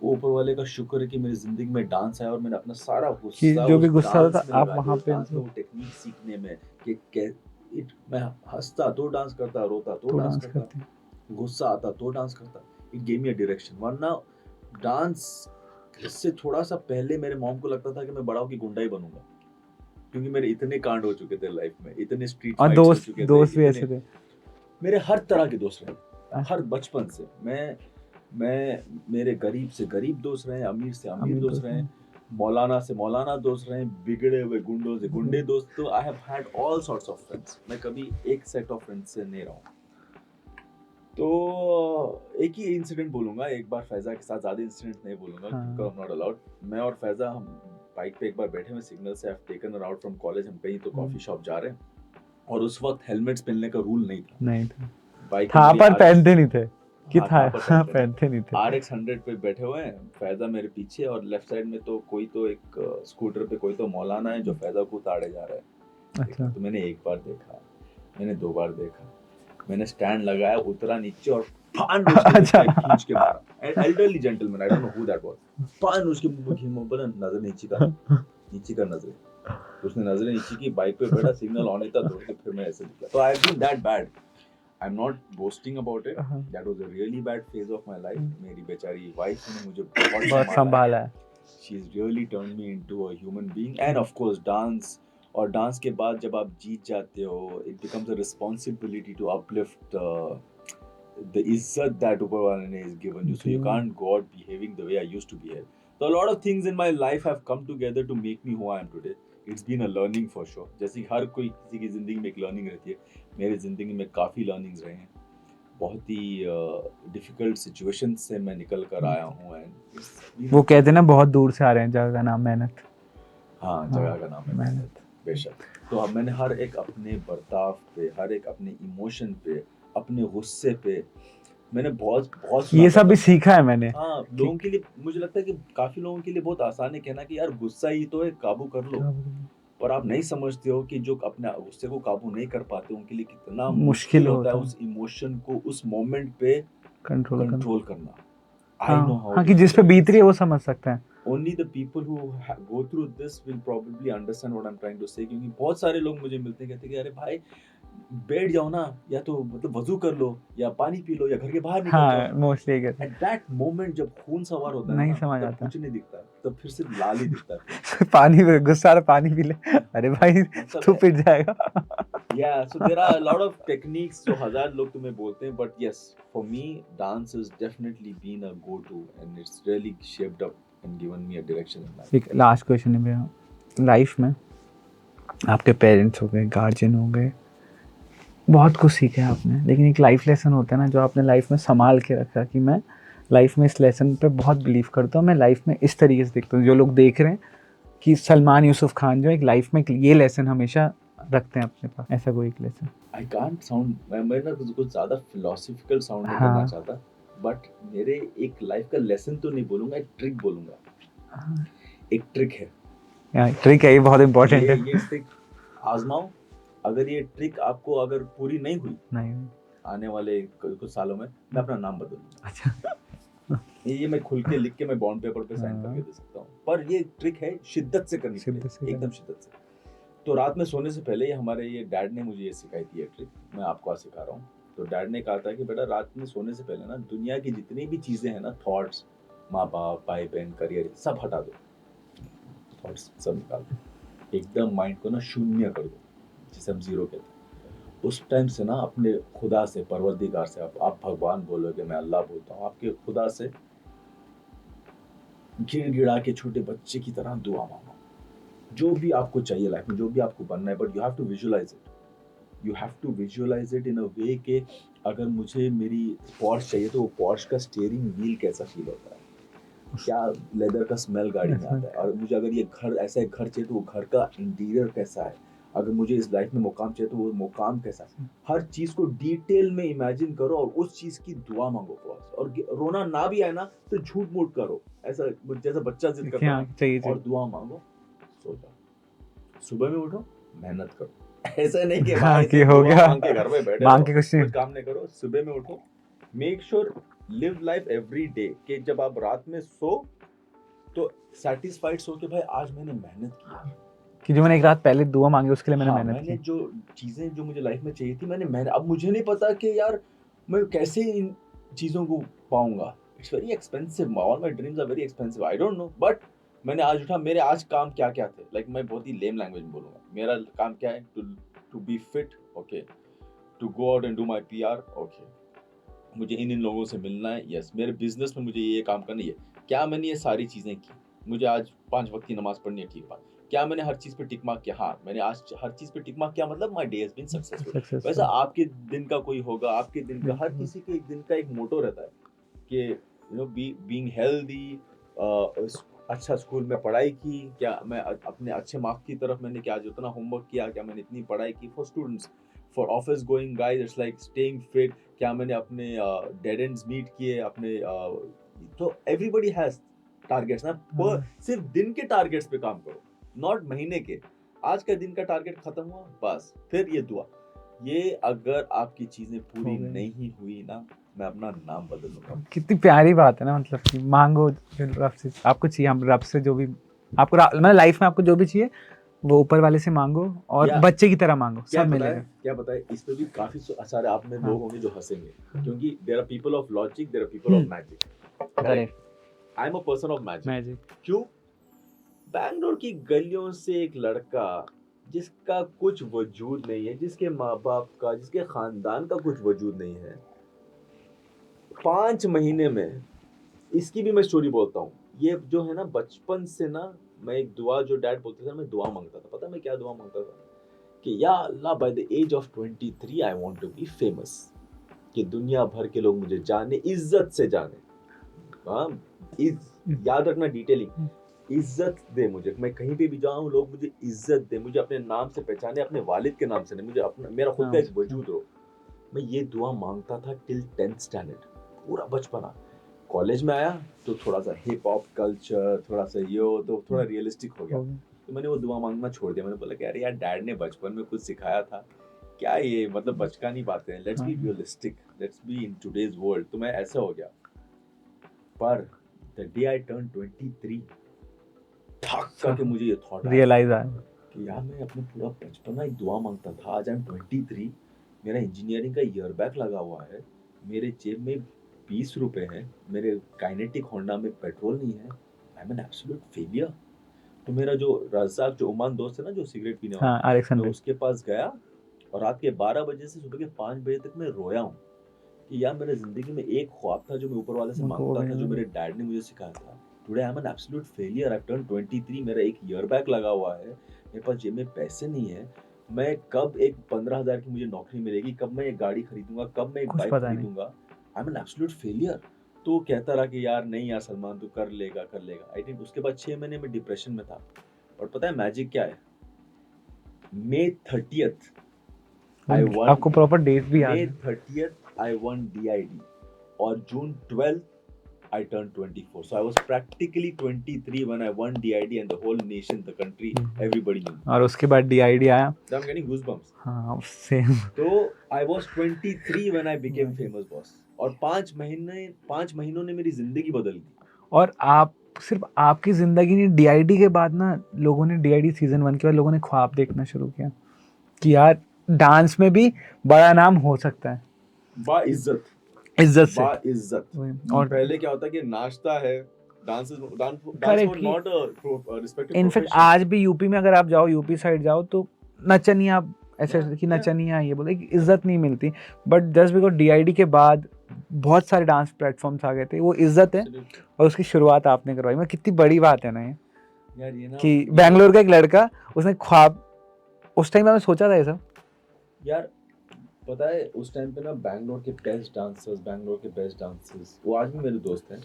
वो ऊपर वाले का शुक्र है कि मेरी जिंदगी में डांस आया और मैंने अपना सारा गुस्सा जो भी उस गुस्सा डांस था में आप लगा वहाँ दिया, पे डांस में वो टेक्निक सीखने में कि मैं हंसता तो डांस करता, रोता तो डांस करता, गुस्सा आता तो डांस करता। It gave me a direction. वरना डांस इससे थोड़ा सा पहले मेरे मॉम को लगता था कि मैं बड़ा होकर गुंडा ही बनूंगा, क्योंकि मेरे इतने कांड हो चुके थे लाइफ में, इतने स्ट्रीट फाइट्स हो चुके थे। दोस्त भी ऐसे थे मेरे, हर तरह के दोस्त रहे, हर बचपन से। मैं मेरे गरीब से गरीब दोस्त रहे, अमीर से अमीर दोस्त रहे, मौलाना से मौलाना दोस्त रहे, बिगड़े हुए गुंडों से गुंडे दोस्त। तो I have had all sorts of friends. मैं कभी एक सेट ऑफ फ्रेंड्स से नहीं रहा हूँ। तो एक ही इंसिडेंट बोलूंगा, एक बार फैजा के साथ, ज्यादा इंसिडेंट नहीं बोलूंगा क्योंकि आई एम नॉट अलाउड। मैं और फैजा हम बाइक पे एक बार बैठे हुए सिग्नल से, I have taken her out from college, हम कहीं तो कॉफी शॉप जा रहे हैं और उस वक्त हेलमेट्स पहनने का रूल नहीं था। बाइक था पर पहनते नहीं थे कि था पहनते नहीं थे। RX 100 पे बैठे हुए हैं, फैजा मेरे पीछे और लेफ्ट साइड में तो कोई तो एक स्कूटर पे कोई तो मौलाना है जो फैजा को उतारे जा रहा है। अच्छा। तो मैंने एक बार देखा, मैंने 2 बार देखा, मैंने स्टैंड लगाया, उतरा नीचे और फान उसके खींच के मारा। Elderly gentleman, I don't know who that was, फान उसके मुंह पर नजर नीचे का नजर। उसने नजरें नीचे की, बाइक पे बैठा, सिग्नल ऑन ही था, दौड़ के फिर मैं ऐसे निकला। तो I have been that bad. I am not boasting about it, that was a really bad phase of my life. मेरी बेचारी वाइफ ने मुझे बहुत संभाला है। She is really turn me into a human being. And of course dance, और dance के बाद जब आप जीत जाते हो, it becomes a responsibility to uplift the izzat that ऊपर वाले ने is given you, so you can't go out behaving the way I used to behave. So a lot of things in my life have come together to make me who I am today. It's been a learning for sure. जैसे हर कोई किसी की जिंदगी में एक learning रहती है, मेरी जिंदगी में काफ़ी लर्निंग्स रहे हैं। बहुत ही डिफिकल्ट सिचुएशन से मैं निकल कर आया हूँ। एंड वो कहते हैं ना, बहुत दूर से आ रहे हैं, जगह का नाम मेहनत। हाँ, जगह का नाम है मेहनत, बेशक। तो अब मैंने हर एक अपने बर्ताव पे, हर एक अपने इमोशन पे, अपने गुस्से पे, मैंने बहुत ये सब भी सीखा है मैंने। हाँ, लोगों के लिए मुझे लगता है कि काफी लोगों के लिए बहुत आसान है कहना कि यार गुस्सा ही तो है, काबू कर लो। और आप नहीं समझते हो कि जो अपने गुस्से को काबू नहीं कर पाते उनके लिए कितना मुश्किल मुश्किल होता है होता है। उस इमोशन को उस मोमेंट पे कंट्रोल करना। कंट्रोल करना. I know how हाँ कि जिस पे difficult it बीत रही is. है वो समझ सकता है। Only the people who go through this will probably understand what I'm trying to say. क्योंकि बहुत सारे लोग मुझे मिलते हैं कहते हैं कि अरे भाई बैठ जाओ ना, या तो मतलब वजू कर लो या पानी पी लो या घर के बाहर निकल हाँ जाओ. मोस्टली ये कहते At that moment जब खून सवार होता है नहीं ना, समझ तब आता। कुछ नहीं दिखता, तब फिर सिर्फ लाल ही दिखता है. हैं। पानी में गुस्सा आ रहा, पानी पी ले। अरे भाई मतलब तू है. पिट जाएगा। Yeah, so there are a lot of techniques जो हजार लोग तुम्हें बोलते हैं, but yes, for me, dance has definitely been a go-to and it's really shaped up and given me a direction in life. एक लास्ट क्वेश्चन है भैया, life में आपके पेरेंट्स हो गए, गार्जियन हो गए, बहुत कुछ सीखा है आपने, लेकिन एक लाइफ लेसन होता है ना जो आपने लाइफ में संभाल के रखा कि मैं लाइफ में इस लेसन पे बहुत बिलीव करता हूँ, मैं लाइफ में इस तरीके से देखता हूँ। जो लोग देख रहे हैं कि सलमान यूसुफ खान जो एक लाइफ में ये लेसन हमेशा रखते हैं अपने पास, ऐसा कोई एक लेसन। I can't sound, मैं ना कुछ ज़्यादा philosophical sound नहीं हाँ। करना चाहता, but मेरे एक लाइफ का लेसन तो नहीं बोलूँगा, एक ट्रिक बोलूँगा. एक ट्रिक है. ट्रिक है, ये बहुत इंपॉर्टेंट है। ये ट्रिक आजमाओ. अगर ये ट्रिक आपको अगर पूरी नहीं हुई नहीं। आने वाले कुछ सालों में, मैं अपना नाम बदल दूंगा. अच्छा। ये मैं खुल के लिख के मैं बॉन्ड पेपर पे साइन करके दे सकता हूँ. पर ये ट्रिक है शिद्दत से करनी शिद्दत से पड़ेगी, एकदम शिद्दत से. तो रात में सोने से पहले हमारे ये डैड ने मुझे ये सिखाई थी, ये ट्रिक मैं आपको आज सिखा रहा हूँ. तो डैड ने कहा था कि बेटा रात में सोने से पहले ना दुनिया की जितनी भी चीजें हैं ना, थॉट्स, माँ बाप, भाई बहन, करियर, सब हटा दो. थॉट्स सब निकाल दो, एकदम माइंड को ना शून्य कर दो, जिसे हम जीरो कहते हैं. उस टाइम से ना अपने खुदा से, परवरदिगार से, आप भगवान बोलोगे, मैं अल्लाह बोलता हूँ, आपके खुदा से गिड़गिड़ा के छोटे बच्चे की तरह दुआ मांगो. जो भी आपको चाहिए लाइफ में, जो भी आपको बनना है, but you have to visualise it. You have to visualise it in a way के अगर मुझे मेरी पॉर्श चाहिए तो वो पॉर्श का स्टीयरिंग व्हील कैसा फील होता है, क्या लेदर का स्मेल गाड़ी में आता है, और मुझे अगर ये घर ऐसा एक घर चाहिए तो वो घर का इंटीरियर कैसा है, अगर मुझे इस लाइफ में मुकाम चाहिए तो वो मुकाम कैसा है. हर चीज को डिटेल में इमेजिन करो और उस चीज की दुआ मांगो फर्स्ट. और रोना ना भी आए ना तो झूठ मूठ करो, ऐसा जैसा बच्चा जिद करता है, चाहिए और दुआ मांगो, सो जाओ. सुबह में उठो, मेहनत करो. ऐसा नहीं कि हाँ, भाई कि हो दुआ गया, मांग के घर में बैठे मांग रहो, के कुछ नहीं। कुछ काम नहीं करो. सुबह में उठो, make sure live life every day कि जब आप रात में सो तो सेटिस्फाइड सो के भाई आज मैंने मेहनत की, कि जो मैंने एक रात पहले दुआ मांगी उसके लिए मैंने हाँ, मेहनत मैंने की। जो चीजें जो मुझे लाइफ में चाहिए थी मैंने मेहनत. अब मुझे नहीं पता कि यार मैं कैसे इन चीजों को पाऊंगा. It's very expensive, all my dreams are very expensive, I don't know. But मैंने आज उठा, मेरे आज काम क्या क्या थे, लाइक मैं बहुत ही लेम लैंग्वेज में बोलूंगा. मेरा काम क्या है, to be fit, okay, to go out and do my PR, okay, मुझे इन लोगों से मिलना है, यस, मेरे बिजनेस में मुझे ये काम करनी है. क्या मैंने ये सारी चीजें की, मुझे आज 5 वक्त की नमाज पढ़नी है, ठीक बात. क्या मैंने हर चीज पे टिक मार्क किया, हाँ मैंने आज हर चीज पे टिक मार्क किया, मतलब my day has been successful. वैसा आपके दिन का कोई होगा, आपके दिन का, हर किसी के एक दिन का एक मोटो रहता है कि यू नो बीइंग हेल्दी, अच्छा स्कूल में पढ़ाई की, क्या मैं अपने अच्छे मार्क्स की तरफ मैंने क्या जितना होमवर्क किया, क्या मैंने इतनी पढ़ाई की. For students, for office going guys, it's like staying fit, क्या मैंने अपने डेड एंड्स मीट किए अपने. तो एवरीबॉडी हैज टारगेट्स ना, पर सिर्फ दिन के टारगेट्स पे काम करो, नॉट महीने के. आज का दिन का टारगेट खत्म हुआ, बस फिर ये दुआ. ये अगर आपकी चीजें पूरी नहीं हुई ना, मैं अपना नाम बदल लूंगा. कितनी प्यारी बात है ना, मतलब कि मांगो जो रब से आपको चाहिए, हम रब से जो भी आपको मतलब लाइफ में आपको जो भी चाहिए वो ऊपर वाले से मांगो और बच्चे की तरह मांगो, सब मिलेगा. क्या बताए, इस पे भी काफी सारे आप में लोग होंगे जो हंसेंगे, क्योंकि there are people of logic, there are people of magic. Correct, I am a person of magic. Magic. क्यों? बैंगलोर की गलियों से एक लड़का जिसका कुछ वजूद नहीं है, जिसके माँ बाप का, जिसके खानदान का कुछ वजूद नहीं है, 5 महीने में, इसकी भी मैं स्टोरी बोलता हूँ. ये जो है ना, बचपन से ना मैं एक दुआ, जो डैड बोलते थे, मैं दुआ मांगता था. पता मैं क्या दुआ मांगता था कि या अल्लाह, by the age of 23 I want to be famous, कि दुनिया भर के लोग मुझे जाने, इज्जत से जाने. हाँ, याद रखना डिटेलिंग, इज्जत दे मुझे, मैं कहीं पे भी जाऊं लोग मुझे इज्जत दे, मुझे अपने नाम से पहचाने, अपने वालिद के नाम से नहीं, मुझे अपना, मेरा खुद का एक वजूद हो. मैं ये दुआ मांगता था टिल 10th स्टैंडर्ड, पूरा बचपना. कॉलेज में आया तो थोड़ा सा हिप हॉप कल्चर, थोड़ा सा यो, तो थोड़ा रियलिस्टिक हो गया. तो मैंने वो दुआ मांगना छोड़ दिया। मैंने बोला कि अरे यार डैड ने बचपन में कुछ सिखाया था, क्या ये मतलब बचका नहीं पाते हैं, let's be realistic, let's be in today's world. तो मैं ऐसा हो गया। पर द डे आई टर्न 23 ठक करके मुझे ये थॉट रियलाइज आया कि यार मैं अपने पूरा बचपन में एक दुआ मांगता था, आज आई एम 23, मेरा इंजीनियरिंग का ईयर बैक लगा हुआ है, मेरे जेब में 20 रुपए हैं, मेरे काइनेटिक होंडा में पेट्रोल नहीं है, आई एम एन एब्सोल्यूट फेलियर। तो मेरा जो रज़ाक जो ओमान दोस्त है ना जो सिगरेट पीने वाला, हाँ RX100 मैं उसके पास गया और रात के 12 बजे से सुबह के 5 बजे तक मैं रोया हूँ कि यार मेरे जिंदगी में एक ख्वाब था जो मैं ऊपर वाले से मांगता था, जो मेरे डैड ने मुझे सिखाया था। Today I am an absolute failure, I turn 23, मेरा एक ईयर बैक लगा हुआ है, मेरे पास जेब में पैसे नहीं है, मैं कब एक 15,000 की मुझे नौकरी मिलेगी, कब मैं एक गाड़ी खरीदूंगा, कब मैं एक बाइक खरीदूंगा, I am an absolute failure. तो कहता रहा कि यार नहीं यार सलमान तू कर लेगा कर लेगा। आई थिंक उसके बाद 6 महीने में डिप्रेशन में था। और पता है मैजिक क्या है, May 30th I won, आपको प्रॉपर डेट भी याद May है? 30th I won DID और June 12th I turned 24. So I was practically 23 when I won DID and the whole nation, the country, everybody knew. और उसके बाद DID आया। So I'm getting goosebumps. हाँ same. तो I was 23 when I became famous boss. और 5 महीनों ने मेरी जिंदगी बदल दी। और आप सिर्फ आपकी जिंदगी नहीं, DID के बाद ना लोगों ने DID सीजन 1 के बाद लोगों ने ख्वाब देखना शुरू किया कि यार डांस में भी बड़ा नाम हो सकता है, बाइज्जत इज्जत बाइज्जत। से। और पहले क्या होता कि नाश्ता है, dance Correctly. Not a respected in fact profession. आज भी यूपी में अगर आप जाओ, यूपी साइड जाओ तो नचनिया ऐसे कि नचनिया ये बोले कि इज्जत नहीं मिलती। बट जस्ट बिकॉज DID के बाद बहुत सारे डांस प्लेटफॉर्म्स आ गए थे, वो इज्जत है और उसकी शुरुआत आपने करवाई। मैं कितनी बड़ी बात है ना ये यार ये ना कि बैंगलोर का एक लड़का, उसने ख्वाब, उस टाइम मैंने सोचा था ये सब। यार पता है उस टाइम पे ना बैंगलोर के बेस्ट डांसर्स वो आज भी मेरे दोस्त हैं,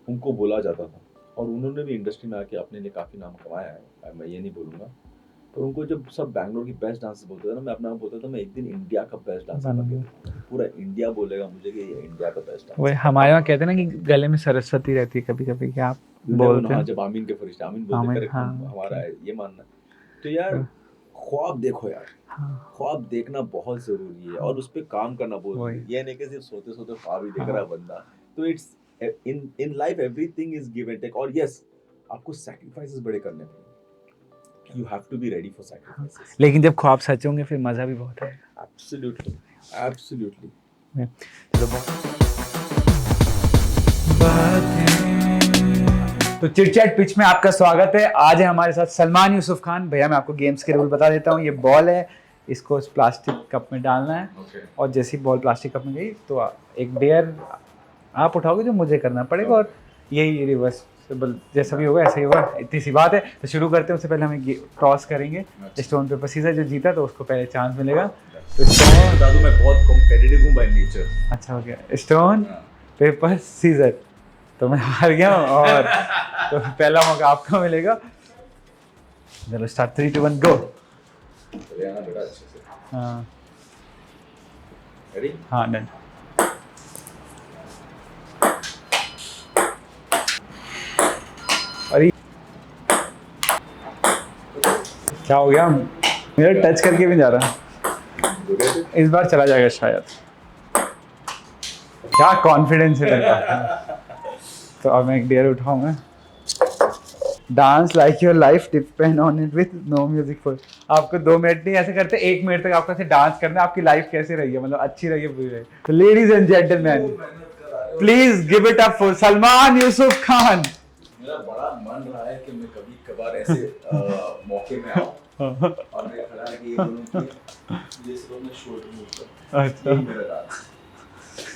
उनको बोला जाता था और उन्होंने भी इंडस्ट्री में आके अपने लिए काफ़ी नाम कमाया है, मैं ये नहीं बोलूँगा। पर उनको जब सब बैंगलोर की बेस्ट डांसर बोलते थे ना, मैं अपना आप बोलता था मैं एक दिन इंडिया का बेस्ट डांसर बन गया। पूरा इंडिया बोलेगा मुझे कि ये इंडिया का बेस्ट डांसर। वही हमारे वहाँ कहते हैं ना कि गले में सरस्वती रहती है कभी कभी, कि आप बोलते हैं जब आमीन के फरिश्ते आमीन बोलते आमीन, करेक्ट, हाँ, हमारा ये मानना है। तो यार ख्वाब देखो यार, ख्वाब देखना बहुत जरूरी है और उस पे काम करना बहुत जरूरी है। ये नहीं कि सिर्फ सोते सोते ख्वाब ही देख रहा है बंदा। तो it's in life everything is give and take. और यस आपको सैक्रिफाइसेस बड़े करने पड़ेंगे, you have to be ready for sacrifices. लेकिन जब ख्वाब सच होंगे फिर मजा भी बहुत है। Absolutely absolutely. तो चिटचैट पिच में आपका स्वागत है। आज है हमारे साथ सलमान यूसुफ खान। भैया मैं आपको गेम्स के रूल बता देता हूँ। ये बॉल है, इसको इस प्लास्टिक कप में डालना है और जैसी बॉल प्लास्टिक कप में गई तो एक डेयर आप उठाओगे जो मुझे करना पड़ेगा और यही रिवर्स जैसा भी होगा ऐसा ही होगा। इतनी सी बात है। तो शुरू करते हैं। उससे पहले हमें टॉस करेंगे, स्टोन पेपर सीजर, जो जीता तो उसको पहले चांस मिलेगा। तो स्टोन, बता दूं मैं बहुत कॉम्पिटिटिव हूं बाय नेचर। अच्छा हो गया, स्टोन पेपर सीजर। तो मैं हार गया हूँ और तो पहला मौका आपको मिलेगा। चलो स्टार्ट, 3 2 1 गो। चले आना बेटा अच्छे से। हाँ रेडी? हाँ डन। अरे क्या हो गया, मेरा टच करके भी जा रहा है। इस बार चला जाएगा शायद। क्या कॉन्फिडेंस है लड़का। तो अब मैं एक डेयर उठाऊंगा। Dance like your life depend on it with no music for. आपको 2 मिनट नहीं ऐसे करते, 1 मिनट तक आपको ऐसे डांस करना है। आपकी लाइफ कैसी रही है, मतलब अच्छी रही है बुरी रही है। तो ladies and gentleman please give it up for Salman Yusuf Khan. मेरा बड़ा मन रहा है कि मैं कभी कभार ऐसे मौके में आऊं और मैं खड़ा है कि ये बोलूं कि ये सब अपना शोल्डर मूव कर। अच्छा यही मेरा डांस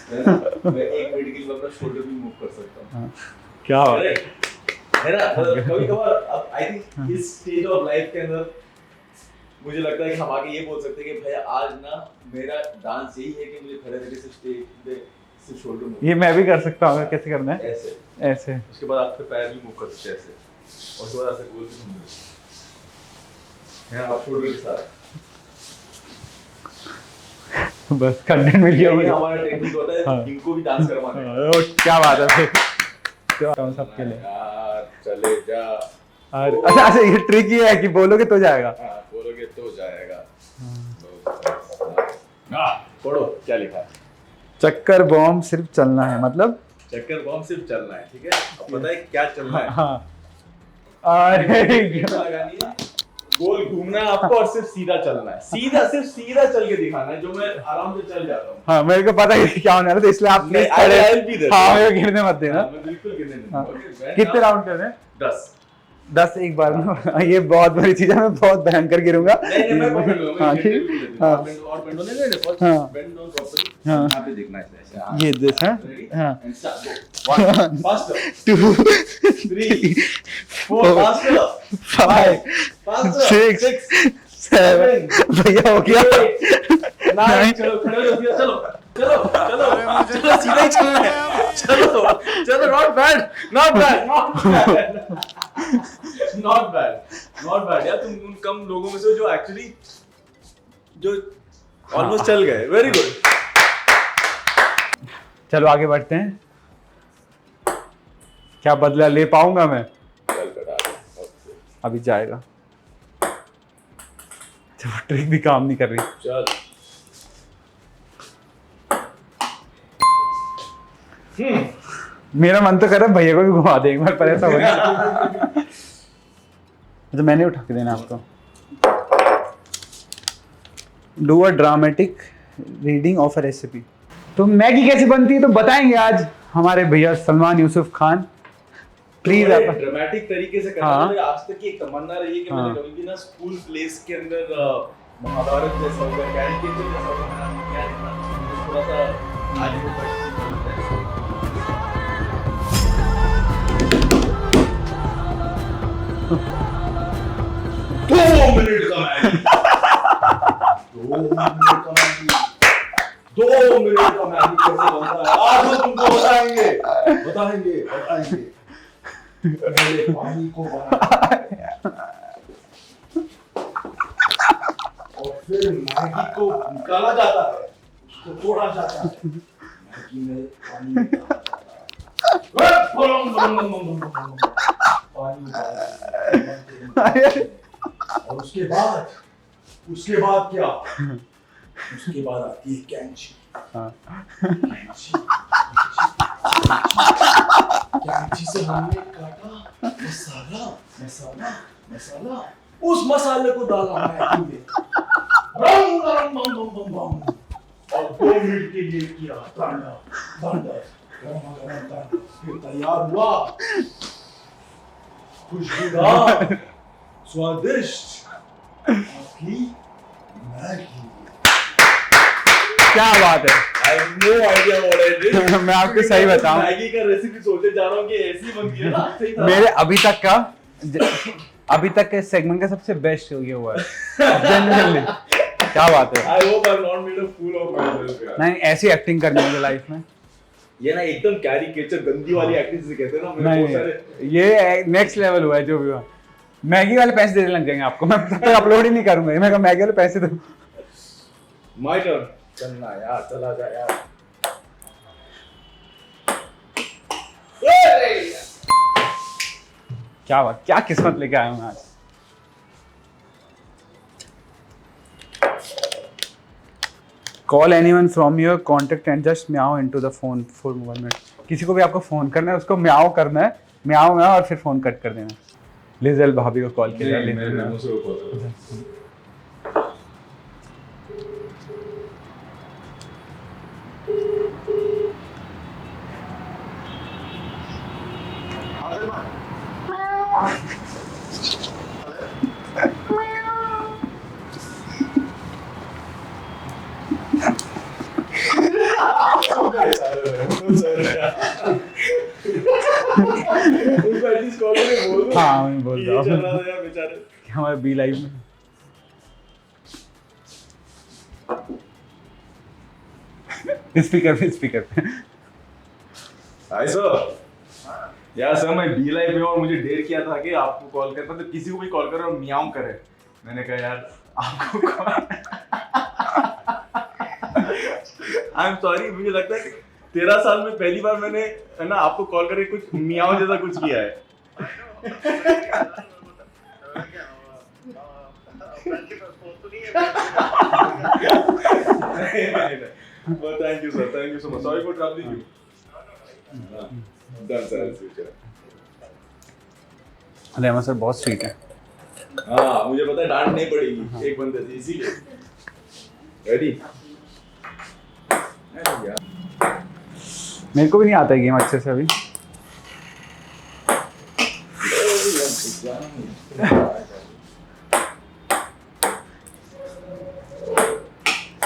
है ना। मैं 1 मिनट के लिए अपना शोल्डर भी मूव कर सकता हूं। क्या हो है ना। कभी कभार अब आई थिंक इस स्टेज ऑफ लाइफ के अंदर मुझे लगता है कि हम आगे ये बोल सकते हैं कि भैया आज ना मेरा डांस यही है कि मुझे खड़े रहकर सिर्फ स्टेज पे सिर्फ शोल्डर मूव। ये मैं भी कर सकता हूँ। कैसे करना है? ऐसे ऐसे। उसके बाद आपके पैर भी मूव कर सकते हैं ऐसे, और उसके बाद ऐसे गोल भी घूम सकते हैं आप शोल्डर के साथ। बस कंटेंट मिल गया मुझे। हमारा टेक्निक होता है हाँ। इनको भी डांस करवाना है। क्या बात है फिर। सबके लिए यार चले जा और अच्छा ये ट्रिक ये है कि बोलोगे तो जाएगा। हाँ, बोलोगे तो जाएगा। पढ़ो क्या लिखा है। चक्कर बॉम्ब सिर्फ चलना है, मतलब चक्कर बॉम्ब सिर्फ चलना है, ठीक है। अब पता है क्या चलना है। हाँ अरे लगानी है, गोल घूमना है आपको और सिर्फ सीधा चलना है, सिर्फ सीधा चल के दिखाना है, जो मैं आराम से चल जाता हूँ। हाँ मेरे को पता है क्या होने वाला, तो इसलिए आप प्लीज खड़े। हाँ मेरे को गिरने मत देना। मैं बिल्कुल गिरने नहीं हाँ। दूंगा। कितने राउंड करने हैं? 10 एक बार में। ये बहुत बड़ी चीज है, मैं बहुत भयंकर गिरूंगा। नहीं मैं पकड़ लूंगा। हाँ ठीक। हाँ और बेंड होने दे, फर्स्ट हाँ। Bend down properly. हाँ। यहां पे देखना है ऐसे। हाँ। ये दिस है। हाँ and start go. 1 faster 2 3 4 faster 5 faster 6 7 भैया हो गया। 9 चलो खड़े हो जाओ, चलो चलो चलो चलो सीधा ही चलना है, चलो चलो। Not bad not bad not bad not bad यार, तुम उन कम लोगों में से हो जो एक्चुअली जो ऑलमोस्ट चल गए। Very good. चलो आगे बढ़ते हैं। क्या बदला ले पाऊंगा मैं? चल बेटा अभी जाएगा। चलो ट्रिक भी काम नहीं कर रही। चल। मेरा मन तो कर रहा है भैया को भी घुमा दे एक बार, पर ऐसा हो गया। तो मैंने उठा के देना आपको। Do a dramatic reading of a recipe. तो मैगी कैसे बनती है तो बताएंगे आज हमारे भैया सलमान यूसुफ खान। प्लीज आप ड्रामेटिक तरीके से करना। हाँ। मुझे आज तक की एक तमन्ना रही है कि हाँ। मैंने कभी भी ना स्कूल प्लेस के अंदर महाभारत जैसा होगा, कैरिकेचर जैसा होगा, क्या लिखना, थोड़ा सा आगे को बढ़। 2 मिनट का मैगी। 2 मिनट का मैगी। 2 मिनट का मैगी कैसे बनता है आज हम तुमको बताएंगे बताएंगे बताएंगे। पहले पानी को बनाना और फिर मैगी को निकाला जाता है, उसको तोड़ा जाता है, मैगी में पानी डाला जाता है, पानी और उसके बाद क्या? उसके बाद आती है कैंची। कैंची से हमने काटा मसाला मसाला मसाला, उस मसाले को डाला मैगी में, रंग रंग बम बम बम बम, और 2 मिनट के लिए किया तांडव तांडव, गरम गरम तांडव, फिर तैयार हुआ खुशबूदार स्वादिष्ट आपकी मैगी। क्या बात है। I have no idea what I did. मैं आपको सही बताऊं, मैगी का रेसिपी सोचे जा रहा हूँ कि ऐसी बनती है ना, सही तरह। मेरे अभी तक के सेगमेंट का सबसे बेस्ट ये हुआ है जनरली। क्या बात है। I hope I'm not made a fool of myself यार। नहीं ऐसी एक्टिंग करनी है लाइफ में। ये ना एकदम कैरिकेचर गंदी वाली एक्टिंग जिसे कहते हैं ना, मेरे बहुत सारे। नहीं ये नेक्स्ट लेवल हुआ है जो भी हुआ। मैगी वाले पैसे देने लग जाएंगे आपको, मैं तब तक अपलोड ही नहीं करूंगा। मैं कहा मैगी वाले पैसे दो। My turn। चलना यार, चला जा यार। क्या बात, क्या किस्मत लेके आया हूँ आज। Call anyone from your contact and just meow into the phone for 1 minute. किसी को भी आपको फोन करना है उसको म्याओ करना है, म्याओ म्याओ, और फिर फोन कट कर देना। लिजेल भाभी को कॉल किया। हाँ मैं बोल रहा हूँ बेचारे। हमारे बी लाइफ में स्पीकर पे हाय सर। यार सर मैं बी लाइफ में और मुझे डेर किया था कि आपको कॉल करना, तो किसी को भी कॉल करो और मियाऊं करे। मैंने कहा यार आपको आई एम सॉरी, मुझे लगता है कि 13 साल में पहली बार मैंने है ना आपको कॉल करके कुछ मियाऊं जैसा कुछ किया है। Thank you so much, sorry for troubling you. Done sir, future. Rahman sir बहुत स्वीट है। हाँ मुझे पता है, डांट नहीं पड़ेगी एक बंदे से, इसीलिए। रेडी? मेरे को भी नहीं आता है गेम अच्छे से अभी।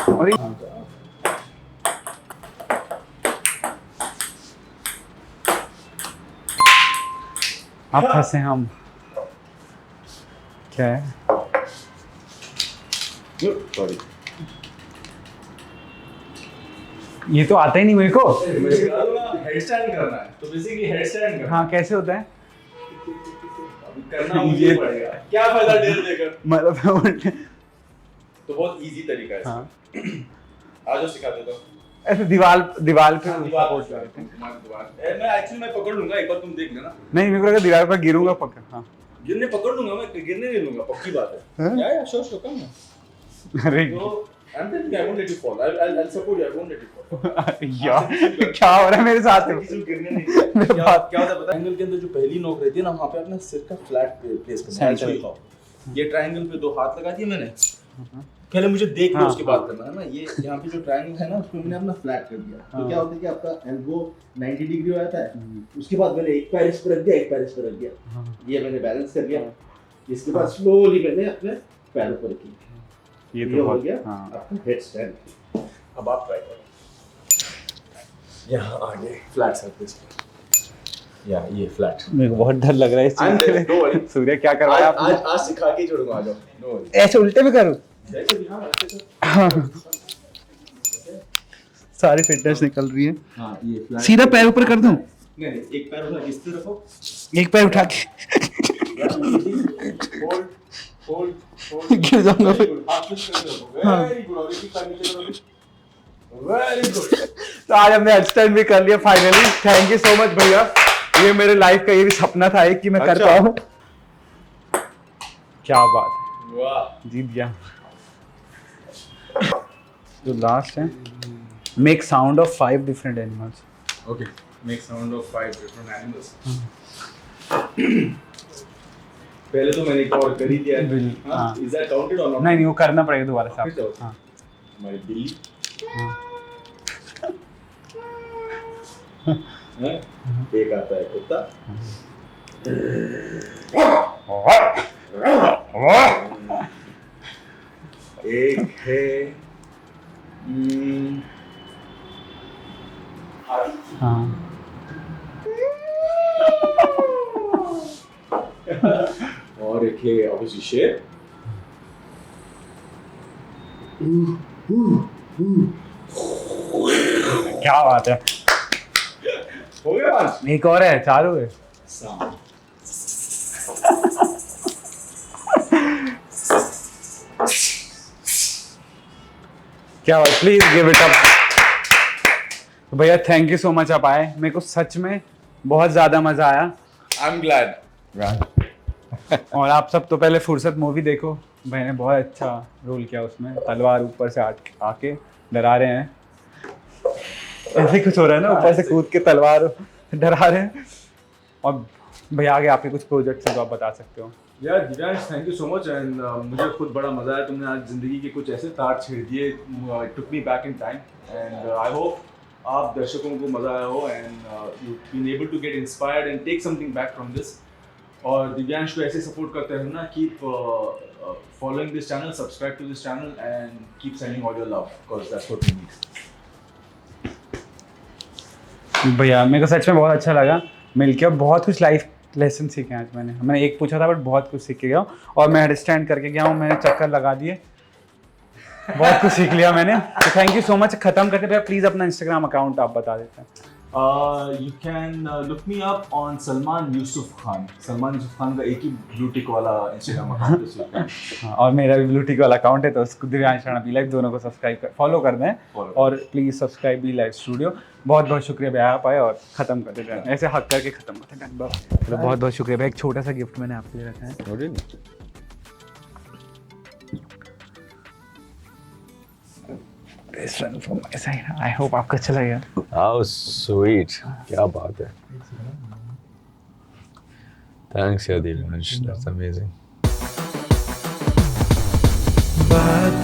और आप फंसे हम। क्या है? सॉरी, ये तो आता ही नहीं मेरे को। मैं सिखा दूंगा, हेड स्टैंड करना है तो बेसिकली हेड स्टैंड करना। हाँ कैसे होता है? अभी करना मुझे पड़ेगा, क्या फायदा डेढ़ देकर। मतलब तो बहुत इजी तरीका है हाँ। इसका। आज सिखा देता हूँ। ऐसे दीवार पे दीवार सपोर्ट करते हैं। मैं एक्चुअली मैं पकड़ लूंगा, एक बार तुम देख लेना। नहीं मेरे को लगा दीवार पर गिरूंगा पक्का। हाँ गिरने पकड़ लूंगा मैं, गिरने नहीं लूंगा, पक्की बात है। हाँ? या श्योर कम है। अरे तो I'm telling you, I won't let you fall. I'll support you. I won't let you fall. यार क्या हो रहा है मेरे साथ? किसी को गिरने नहीं देगा। क्या होता है पता है? ट्रायंगल के अंदर जो पहली नोक रहती है ना, वहाँ पे अपना सिर का फ्लैट प्लेस करना है। Center. ये ट्रायंगल पे 2 हाथ लगा दिए मैंने। पहले मुझे देख के हाँ, उसके बाद करना है ना। ये यहाँ पे जो ट्रायंगल है ना, उसको मैंने अपना फ्लैट कर दिया। तो क्या होता है कि आपका एल्बो 90 डिग्री हो जाता है। उसके बाद मैंने एक पैर इस पर रख दिया, एक पैर इस पर रख दिया। ये मैंने बैलेंस कर दिया। इसके बाद स्लोली मैंने अपने पैरों पर रखी। ये ये तो हो बहुत गया हाँ। आपका हेड स्टैंड। अब आप ट्राई करो। यहाँ आगे फ्लैट सरफेस पे, या ये फ्लैट। मेरे को बहुत डर लग रहा है इस चीज से। डोंट वरी, सूर्य क्या करवाया आपने? आज सिखा के ही छोड़ूंगा। आ जाओ, नो वरी। ऐसे उल्टे में करूं? जैसे भी, हाँ अच्छे से। सारी फिटनेस निकल रही है। हाँ ये फ्लैट सीधा पैर ऊपर कर दूं? नहीं, एक पैर उठा के इस तरह रखो। एक पैर उठा के होल्ड होल्ड होल्ड। गिर जाऊंगा फिर। हाथ पुश करके रखो। Very good. और एक पैर नीचे करो। Very good. तो आज हमने हेडस्टैंड भी कर लिया finally. Thank you so much भैया। ये मेरे लाइफ का ये भी सपना था एक कि मैं कर अच्छा। पाऊँ। क्या बात है, वाह, जीत गया। जो लास्ट है, make sound of 5 different animals. Okay, make sound of 5 different animals. पहले तो मैंने एक और कर ही दिया है। हाँ। इज दैट काउंटेड और नॉट? नहीं नहीं वो करना पड़ेगा दोबारा से फिर आपको। से। हाँ हमारी बिल्ली। हैं? एक आता है कुत्ता। एक है हाथी। हाँ और एक है ऑब्वियसली शेर। क्या बात है। हो गया 5। एक और है, 4 हुए। सांप। क्या बात, प्लीज गिव इट अप। तो भैया थैंक यू सो मच आप आए। मेरे को सच में बहुत ज़्यादा मज़ा आया। I am glad. और आप सब तो पहले फुर्सत मूवी देखो, मैंने बहुत अच्छा रोल किया उसमें। तलवार ऊपर से आके डरा रहे हैं, ऐसे कुछ हो रहा है ना, ऊपर से कूद के तलवार डरा रहे हैं। और भैया आगे आपके कुछ प्रोजेक्ट्स हैं तो आप बता सकते हो। यार Divyansh, thank you so much. And मुझे खुद बड़ा मजा आया। तुमने आज जिंदगी के कुछ ऐसे तार छेड़ दिए, it took me back in time. And I hope आप दर्शकों को मजा आया हो and you been able to get inspired and take something back from this. और दिव्यांश को ऐसे सपोर्ट करते रहना। Keep following this channel, subscribe to this channel and keep sending all your love because that's what we need. भैया मेरे को सच में बहुत अच्छा लगा मिलके, और बहुत कुछ लाइफ लेसन सीखे आज मैंने एक पूछा था बट बहुत कुछ सीख के गया हूँ। और मैं अंडरस्टैंड करके गया हूँ, मैंने चक्कर लगा दिए, बहुत कुछ सीख लिया मैंने। तो थैंक यू सो मच। खत्म करते भैया प्लीज़ अपना इंस्टाग्राम अकाउंट आप बता देते हैं। You can look me up on Salman Yusuf Khan. Salman Yusuf Khan का एक ही ब्लू टिक वाला इंस्टाग्राम अकाउंट है, so you can हाँ, और मेरा भी ब्लू टिक वाला अकाउंट है, तो उसको दिव्यांश राणा बी लाइव दोनों को फॉलो कर दें। Follow। और please subscribe be live studio. बहुत बहुत शुक्रिया भैया आप आए, और ख़त्म कर देते हैं ऐसे हक करके ख़त्म करते हैं। बहुत बहुत शुक्रिया भैया। एक छोटा सा गिफ्ट मैंने आपके लिए रखा है। Best friend from my side. I hope आपका अच्छा लगेगा। How sweet. क्या बात है. Thanks, Devansh. That's amazing. बातें